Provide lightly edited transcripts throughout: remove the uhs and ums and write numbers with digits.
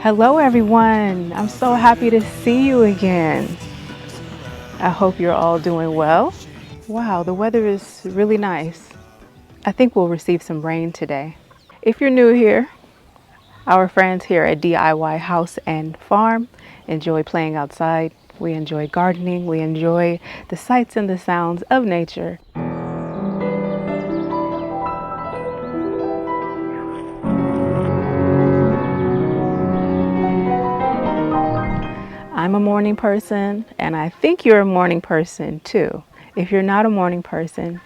Hello everyone, I'm so happy to see you again. I hope you're all doing well. Wow, the weather is really nice. I think we'll receive some rain today. If you're new here, our friends here at DIY House and Farm enjoy playing outside. We enjoy gardening. We enjoy the sights and the sounds of nature. I'm a morning person, and I think you're a morning person too. If you're not a morning person,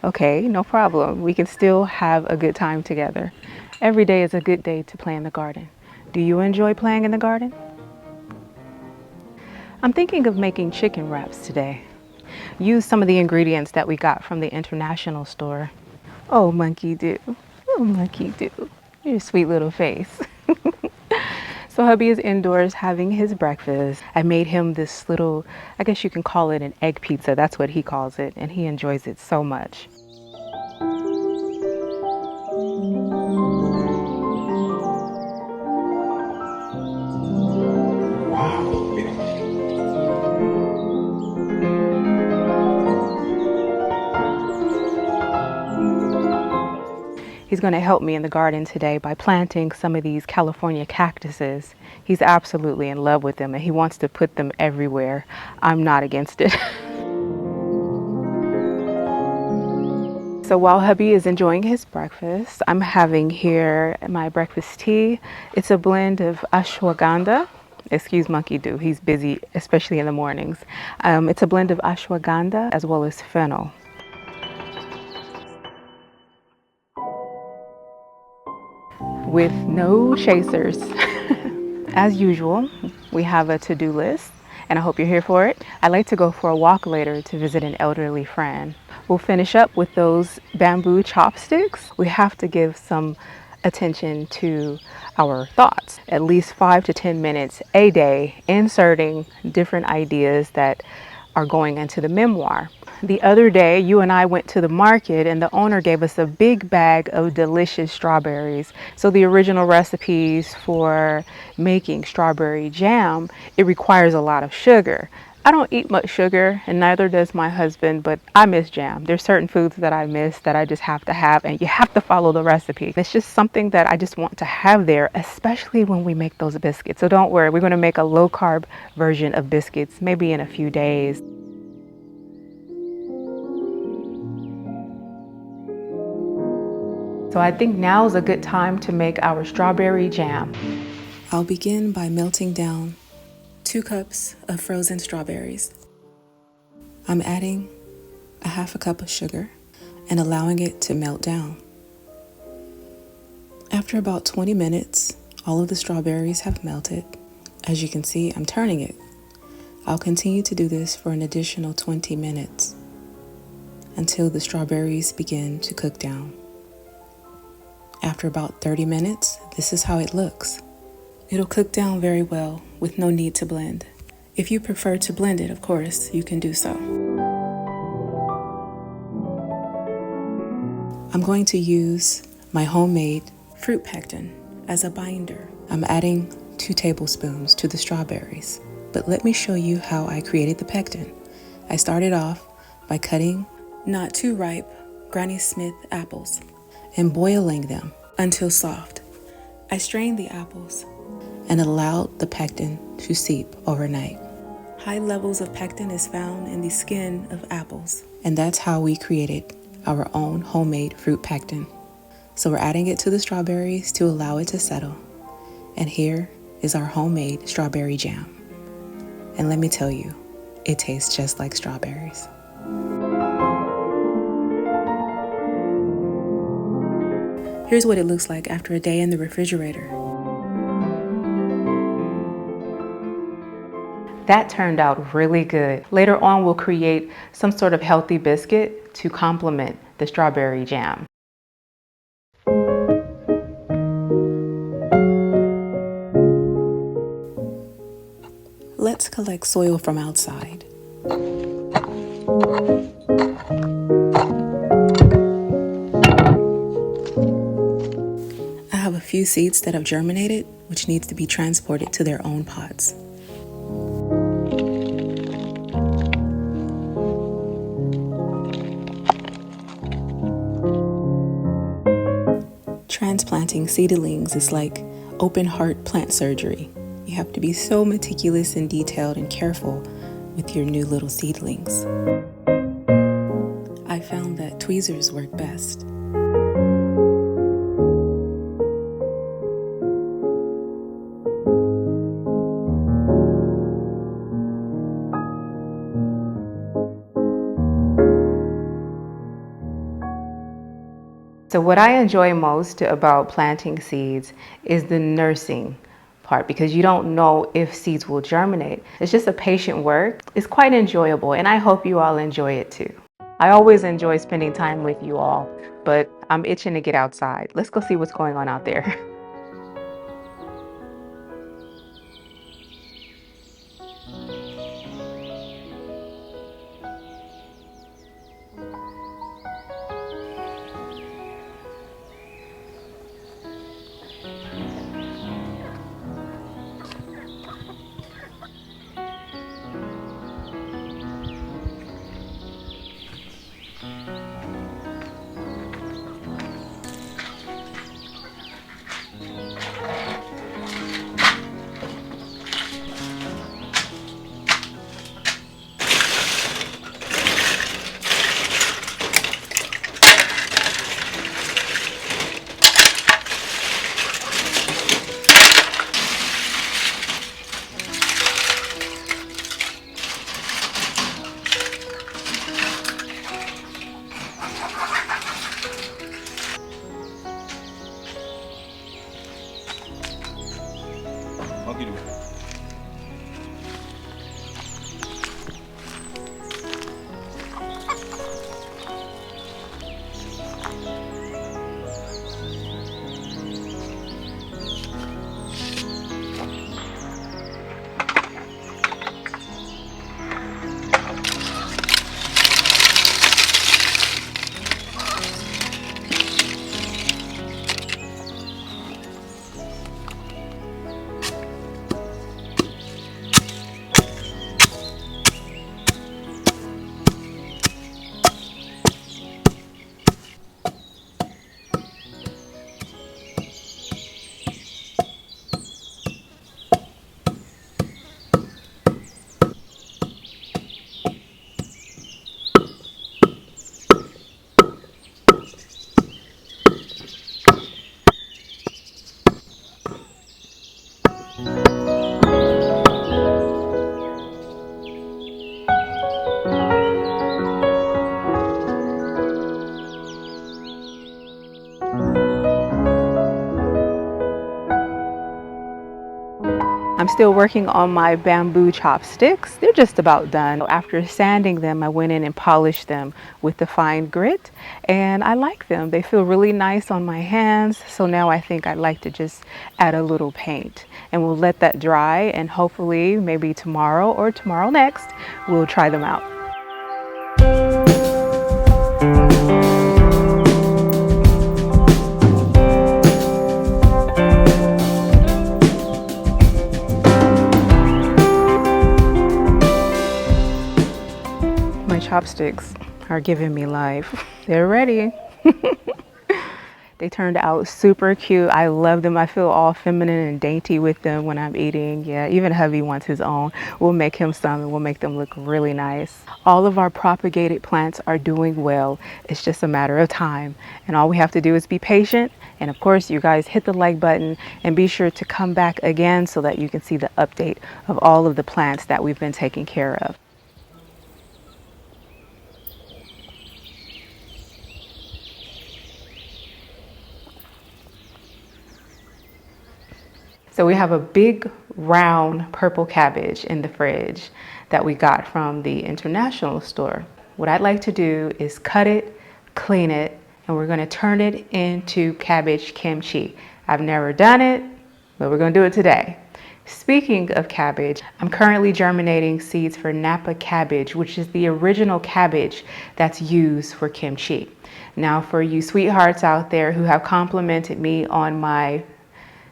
okay, no problem. We can still have a good time together. Every day is a good day to play in the garden. Do you enjoy playing in the garden? I'm thinking of making chicken wraps today. Use some of the ingredients that we got from the international store. Oh, monkey do. Oh, monkey do. Your sweet little face. So hubby is indoors having his breakfast. I made him this little, I guess you can call it an egg pizza. That's what he calls it, and he enjoys it so much. He's going to help me in the garden today by planting some of these California cactuses. He's absolutely in love with them and he wants to put them everywhere. I'm not against it. So while hubby is enjoying his breakfast, I'm having here my breakfast tea. It's a blend of ashwagandha. Excuse Monkey Do, he's busy, especially in the mornings. It's a blend of ashwagandha as well as fennel. With no chasers. As usual, we have a to-do list, and I hope you're here for it. I'd like to go for a walk later to visit an elderly friend. We'll finish up with those bamboo chopsticks. We have to give some attention to our thoughts, at least 5 to 10 minutes a day, inserting different ideas that are going into the memoir. The other day, you and I went to the market and the owner gave us a big bag of delicious strawberries. So the original recipes for making strawberry jam, it requires a lot of sugar. I don't eat much sugar and neither does my husband, but I miss jam. There's certain foods that I miss that I just have to have, and you have to follow the recipe. It's just something that I just want to have there, especially when we make those biscuits. So don't worry, we're going to make a low carb version of biscuits maybe in a few days. So I think now is a good time to make our strawberry jam. I'll begin by melting down 2 cups of frozen strawberries. I'm adding a half a cup of sugar and allowing it to melt down. After about 20 minutes, all of the strawberries have melted. As you can see, I'm turning it. I'll continue to do this for an additional 20 minutes until the strawberries begin to cook down. After about 30 minutes, this is how it looks. It'll cook down very well with no need to blend. If you prefer to blend it, of course, you can do so. I'm going to use my homemade fruit pectin as a binder. I'm adding 2 tablespoons to the strawberries, but let me show you how I created the pectin. I started off by cutting not too ripe Granny Smith apples and boiling them until soft. I strained the apples and allowed the pectin to seep overnight. High levels of pectin is found in the skin of apples, and that's how we created our own homemade fruit pectin. So we're adding it to the strawberries to allow it to settle. And here is our homemade strawberry jam. And let me tell you, it tastes just like strawberries. Here's what it looks like after a day in the refrigerator. That turned out really good. Later on, we'll create some sort of healthy biscuit to complement the strawberry jam. Let's collect soil from outside. I have a few seeds that have germinated, which needs to be transported to their own pots. Transplanting seedlings is like open heart plant surgery. You have to be so meticulous and detailed and careful with your new little seedlings. I found that tweezers work best. So what I enjoy most about planting seeds is the nursing part, because you don't know if seeds will germinate. It's just a patient work. It's quite enjoyable, and I hope you all enjoy it too. I always enjoy spending time with you all, but I'm itching to get outside. Let's go see what's going on out there. I'm still working on my bamboo chopsticks. They're just about done. After sanding them, I went in and polished them with the fine grit, and I like them. They feel really nice on my hands. So now I think I'd like to just add a little paint, and we'll let that dry, and hopefully maybe tomorrow or tomorrow next, we'll try them out. My chopsticks are giving me life. They're ready. They turned out super cute. I love them. I feel all feminine and dainty with them when I'm eating. Yeah, even hubby wants his own. We'll make him some and we'll make them look really nice. All of our propagated plants are doing well. It's just a matter of time. And all we have to do is be patient. And of course, you guys hit the like button and be sure to come back again so that you can see the update of all of the plants that we've been taking care of. So we have a big round purple cabbage in the fridge that we got from the international store. What I'd like to do is cut it, clean it, and we're gonna turn it into cabbage kimchi. I've never done it, but we're gonna do it today. Speaking of cabbage, I'm currently germinating seeds for Napa cabbage, which is the original cabbage that's used for kimchi. Now, for you sweethearts out there who have complimented me on my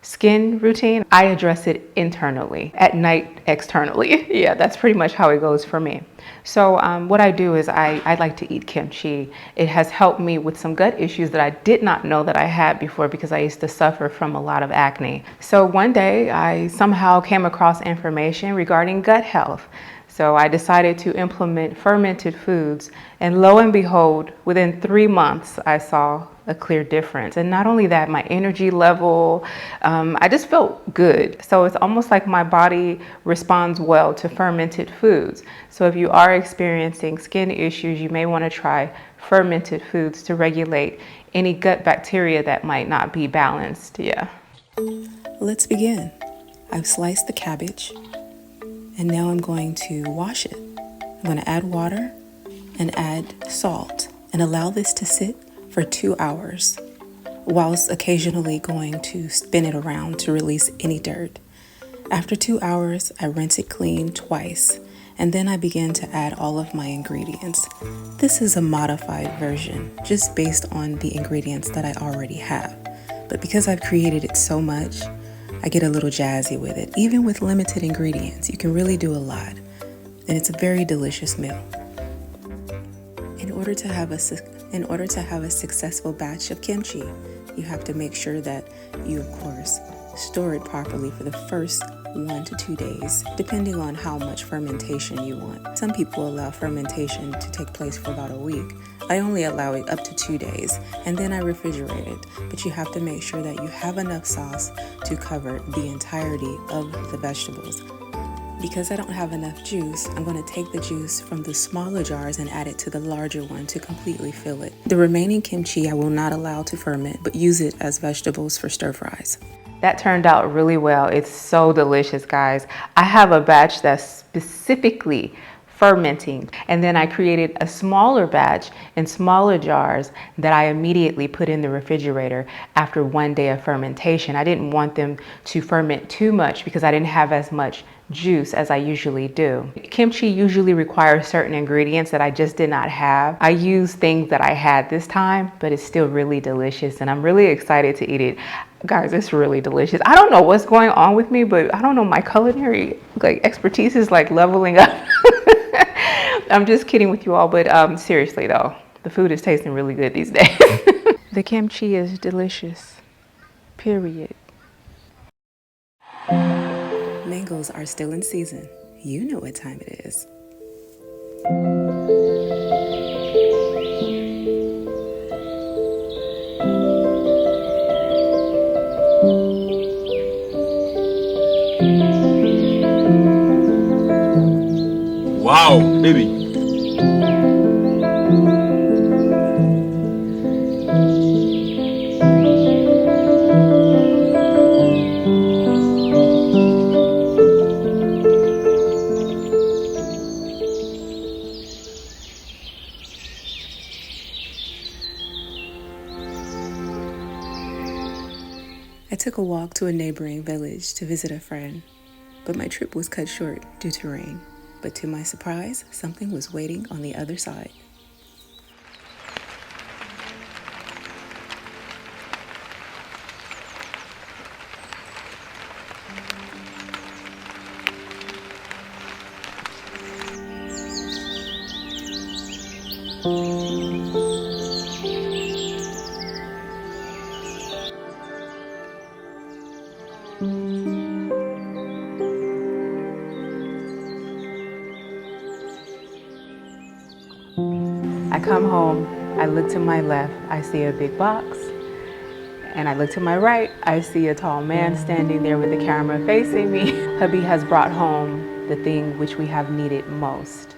skin routine, I address it internally, at night externally. Yeah, that's pretty much how it goes for me. So what I do is I like to eat kimchi. It has helped me with some gut issues that I did not know that I had before because I used to suffer from a lot of acne. So one day I somehow came across information regarding gut health. So I decided to implement fermented foods, and lo and behold, within 3 months, I saw a clear difference. And not only that, my energy level, I just felt good. So it's almost like my body responds well to fermented foods. So if you are experiencing skin issues, you may want to try fermented foods to regulate any gut bacteria that might not be balanced. Yeah. Let's begin. I've sliced the cabbage, and now I'm going to wash it. I'm going to add water and add salt and allow this to sit for 2 hours, whilst occasionally going to spin it around to release any dirt. After 2 hours, I rinse it clean twice, and then I begin to add all of my ingredients. This is a modified version, just based on the ingredients that I already have. But because I've created it so much, I get a little jazzy with it. Even with limited ingredients, you can really do a lot, and it's a very delicious meal. In order to have a successful batch of kimchi, you have to make sure that you, of course, store it properly for the first 1 to 2 days, depending on how much fermentation you want. Some people allow fermentation to take place for about a week. I only allow it up to 2 days, and then I refrigerate it. But you have to make sure that you have enough sauce to cover the entirety of the vegetables. Because I don't have enough juice, I'm going to take the juice from the smaller jars and add it to the larger one to completely fill it. The remaining kimchi I will not allow to ferment, but use it as vegetables for stir fries. That turned out really well. It's so delicious, guys. I have a batch that's specifically fermenting, and then I created a smaller batch in smaller jars that I immediately put in the refrigerator after 1 day of fermentation. I didn't want them to ferment too much because I didn't have as much juice as I usually do. Kimchi usually requires certain ingredients that I just did not have. I used things that I had this time, but it's still really delicious, and I'm really excited to eat it. Guys, it's really delicious. I don't know what's going on with me, but I don't know, my culinary expertise is leveling up. I'm just kidding with you all, but seriously though, the food is tasting really good these days. The kimchi is delicious, period. Mangoes are still in season. You know what time it is. Wow, baby. I took a walk to a neighboring village to visit a friend, but my trip was cut short due to rain. But to my surprise, something was waiting on the other side. I come home, I look to my left, I see a big box, and I look to my right, I see a tall man standing there with the camera facing me. Hubby has brought home the thing which we have needed most.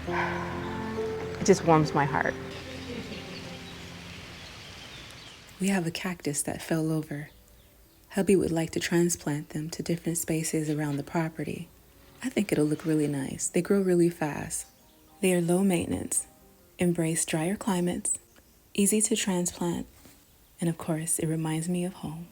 It just warms my heart. We have a cactus that fell over. Hubby would like to transplant them to different spaces around the property. I think it'll look really nice. They grow really fast. They are low maintenance, embrace drier climates, easy to transplant, and of course, it reminds me of home.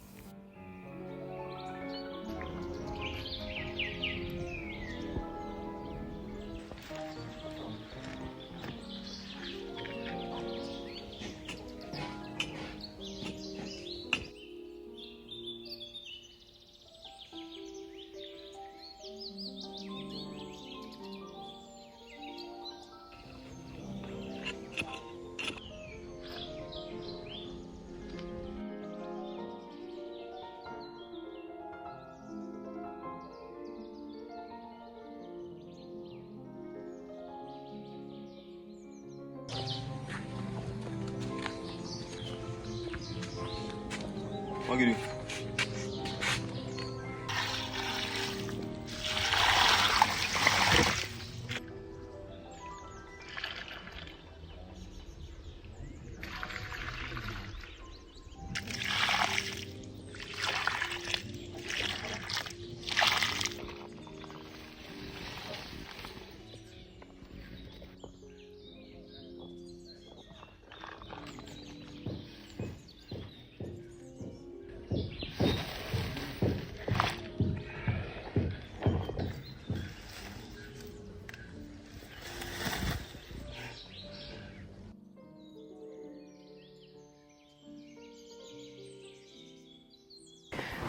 What do you do?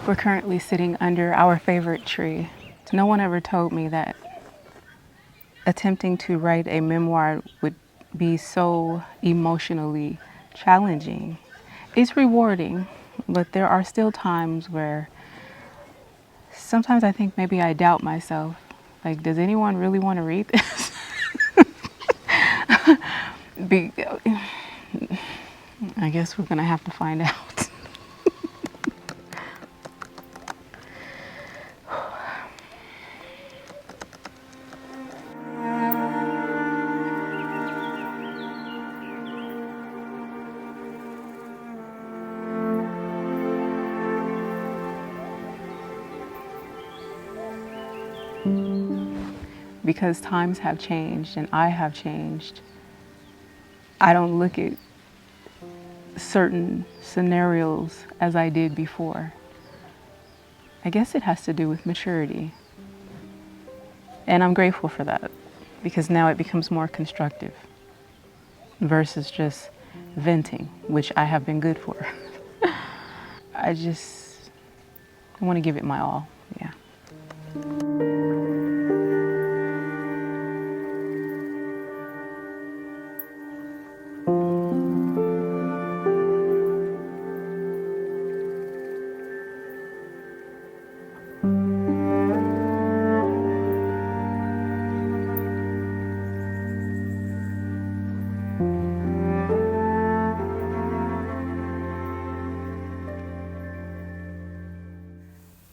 We're currently sitting under our favorite tree. No one ever told me that attempting to write a memoir would be so emotionally challenging. It's rewarding, but there are still times where sometimes I think maybe I doubt myself. Like, does anyone really want to read this? Be, I guess we're gonna have to find out. Because times have changed and I have changed, I don't look at certain scenarios as I did before. I guess it has to do with maturity. And I'm grateful for that because now it becomes more constructive versus just venting, which I have been good for. I want to give it my all, yeah.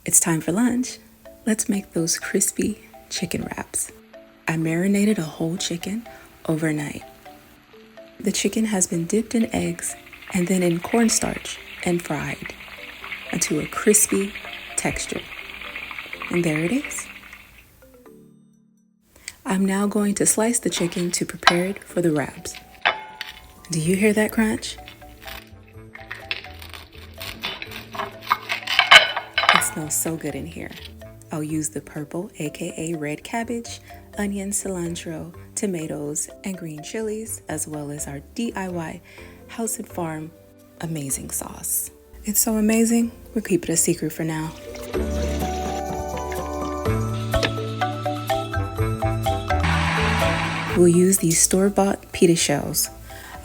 It's time for lunch. Let's make those crispy chicken wraps. I marinated a whole chicken overnight. The chicken has been dipped in eggs and then in cornstarch and fried into a crispy texture. And there it is. I'm now going to slice the chicken to prepare it for the wraps. Do you hear that crunch? It smells so good in here. I'll use the purple, aka red cabbage, onion, cilantro, tomatoes, and green chilies, as well as our DIY House and Farm amazing sauce. It's so amazing, we'll keep it a secret for now. We'll use these store-bought pita shells.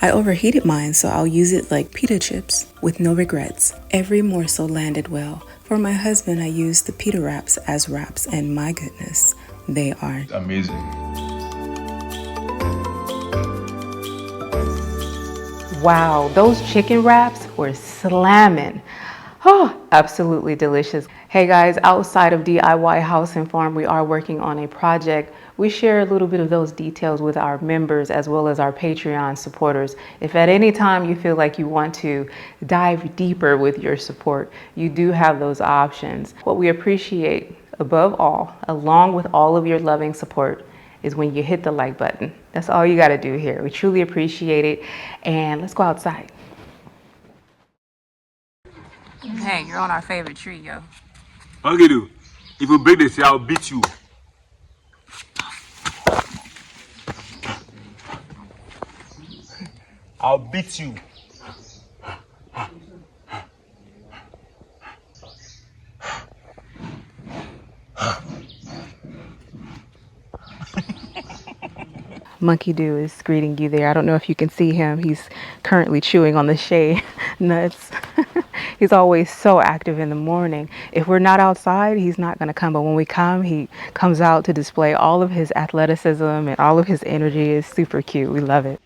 I overheated mine, so I'll use it like pita chips with no regrets. Every morsel landed well. For my husband, I used the pita wraps as wraps, and my goodness, they are Amazing. wow, those chicken wraps were slamming. Oh, absolutely delicious. Hey guys, outside of DIY House and Farm, we are working on a project We share a little bit of those details with our members as well as our Patreon supporters. If at any time you feel like you want to dive deeper with your support, you do have those options. What we appreciate above all, along with all of your loving support, is when you hit the like button. That's all you got to do here. We truly appreciate it. And let's go outside. Hey, you're on our favorite tree, yo. Okay, dude. If you break this, I'll beat you. I'll beat you. Monkey Dew is greeting you there. I don't know if you can see him. He's currently chewing on the shade nuts. He's always so active in the morning. If we're not outside, he's not going to come. But when we come, he comes out to display all of his athleticism and all of his energy. Is super cute. We love it.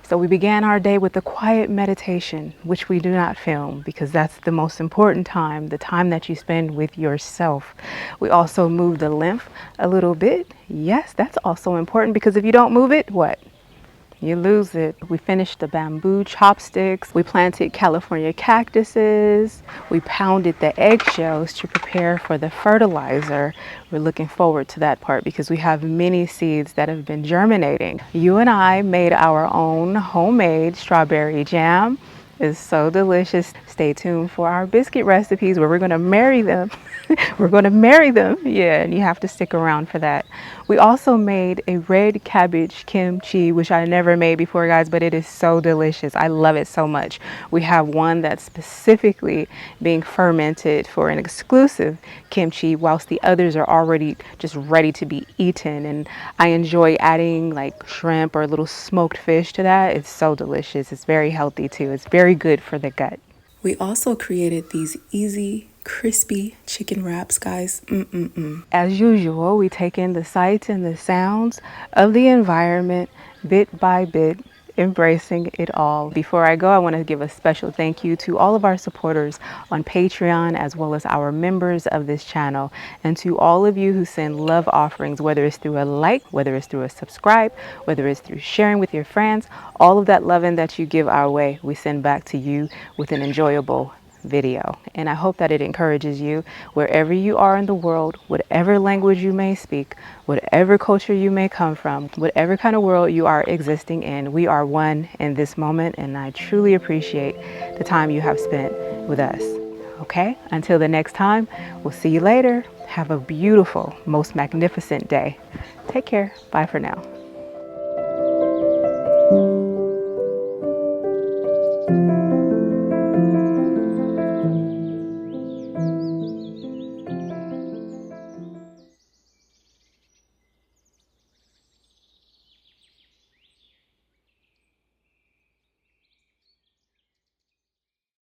So we began our day with a quiet meditation, which we do not film because that's the most important time, the time that you spend with yourself. We also move the lymph a little bit. Yes, that's also important because if you don't move it, what? You lose it. We finished the bamboo chopsticks. We planted California cactuses. We pounded the eggshells to prepare for the fertilizer. We're looking forward to that part because we have many seeds that have been germinating. You and I made our own homemade strawberry jam. It's so delicious. Stay tuned for our biscuit recipes where we're going to marry them. We're going to marry them. Yeah, and you have to stick around for that. We also made a red cabbage kimchi, which I never made before, guys, but it is so delicious. I love it so much. We have one that's specifically being fermented for an exclusive kimchi, whilst the others are already just ready to be eaten. And I enjoy adding like shrimp or a little smoked fish to that. It's so delicious. It's very healthy too. It's very good for the gut. We also created these easy, crispy chicken wraps, guys. As usual, we take in the sights and the sounds of the environment bit by bit, embracing it all. Before I go, I want to give a special thank you to all of our supporters on Patreon, as well as our members of this channel, and to all of you who send love offerings, whether it's through a like, whether it's through a subscribe, whether it's through sharing with your friends. All of that loving that you give our way, we send back to you with an enjoyable video. And I hope that it encourages you wherever you are in the world, whatever language you may speak, whatever culture you may come from, whatever kind of world you are existing in. We are one in this moment, and I truly appreciate the time you have spent with us. Okay, until the next time, we'll see you later. Have a beautiful, most magnificent day. Take care. Bye for now.